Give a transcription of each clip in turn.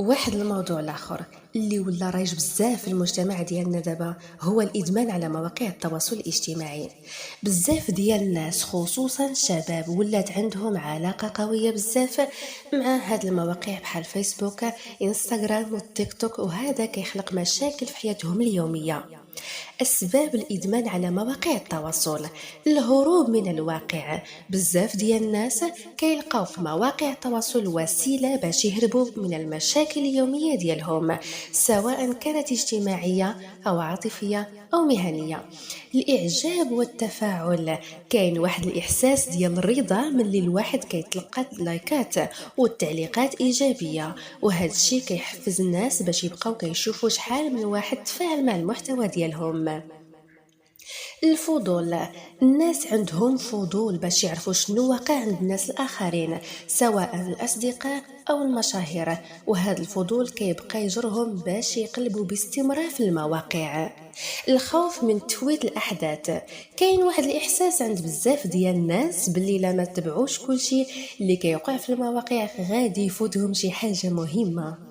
واحد الموضوع الاخر اللي ولا رايج بزاف في المجتمع ديالنا دابا هو الادمان على مواقع التواصل الاجتماعي. بزاف ديال الناس خصوصا الشباب ولات عندهم علاقه قويه بزاف مع هاد المواقع بحال فيسبوك، انستغرام والتيك توك، وهذا كيخلق مشاكل في حياتهم اليوميه. أسباب الإدمان على مواقع التواصل: الهروب من الواقع. بزاف ديال الناس كيلقاو في مواقع التواصل وسيلة باش يهربوا من المشاكل اليومية ديالهم، سواء كانت اجتماعية أو عاطفية أو مهنية. الإعجاب والتفاعل، كاين واحد الإحساس ديال الرضا ملي الواحد كيتلقى اللايكات والتعليقات إيجابية، وهذا الشيء كيحفز الناس باش يبقاو كيشوفوا شحال من واحد تفاعل مع المحتوى ديالهم. الفضول، الناس عندهم فضول باش يعرفوا شنو واقع عند الناس الآخرين، سواء الأصدقاء أو المشاهير، وهذا الفضول كيبقى يجرهم باش يقلبوا باستمرار في المواقع. الخوف من تفويت الأحداث، كاين واحد الإحساس عند بزاف ديال الناس باللي لا ما تبعوش كلشي اللي كيوقع في المواقع غادي يفوتهم شي حاجة مهمة.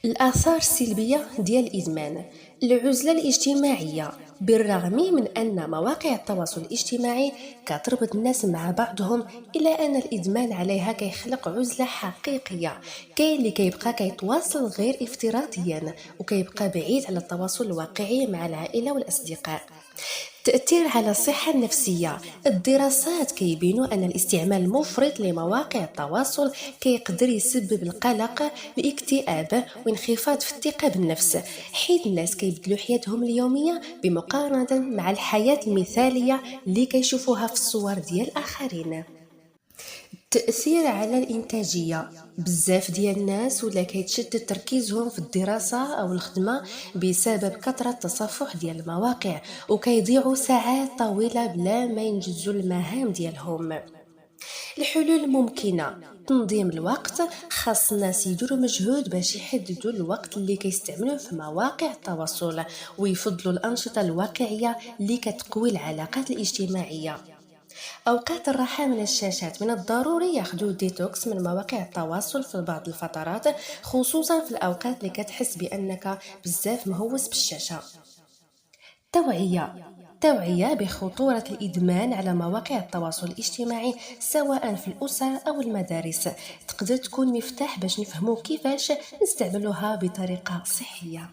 الآثار السلبية ديال الإدمان: العزلة الاجتماعية. بالرغم من أن مواقع التواصل الاجتماعي كتربط الناس مع بعضهم، إلا أن الإدمان عليها كيخلق عزلة حقيقية. كاين اللي كيبقى كيتواصل غير افتراضيا وكيبقى بعيد على التواصل الواقعي مع العائلة والأصدقاء. تأثير على الصحة النفسية: الدراسات كيبينوا أن الاستعمال المفرط لمواقع التواصل كيقدر يسبب القلق، الاكتئاب وانخفاض في الثقة بالنفس، حيث الناس كيبدلوا حياتهم اليومية بمقارنة مع الحياة المثالية اللي كيشوفوها في الصور ديال الآخرين. التأثير على الإنتاجية: بزاف ديال الناس ولا كيتشتت تركيزهم في الدراسة أو الخدمة بسبب كثرة التصفح ديال المواقع، وكيضيعوا ساعات طويلة بلا ما ينجزوا المهام ديالهم. الحلول ممكنة: تنظيم الوقت، خاص الناس يديروا مجهود باش يحددوا الوقت اللي كيستعملوه في مواقع التواصل، ويفضلوا الأنشطة الواقعية اللي كتقوي العلاقات الاجتماعية. أوقات الراحة من الشاشات: من الضروري ياخدوا ديتوكس من مواقع التواصل في بعض الفترات، خصوصا في الأوقات اللي كتحس بأنك بزاف مهوس بالشاشة. توعية بخطورة الإدمان على مواقع التواصل الاجتماعي، سواء في الأسر أو المدارس، تقدر تكون مفتاح باش نفهموا كيفاش نستعملوها بطريقة صحية.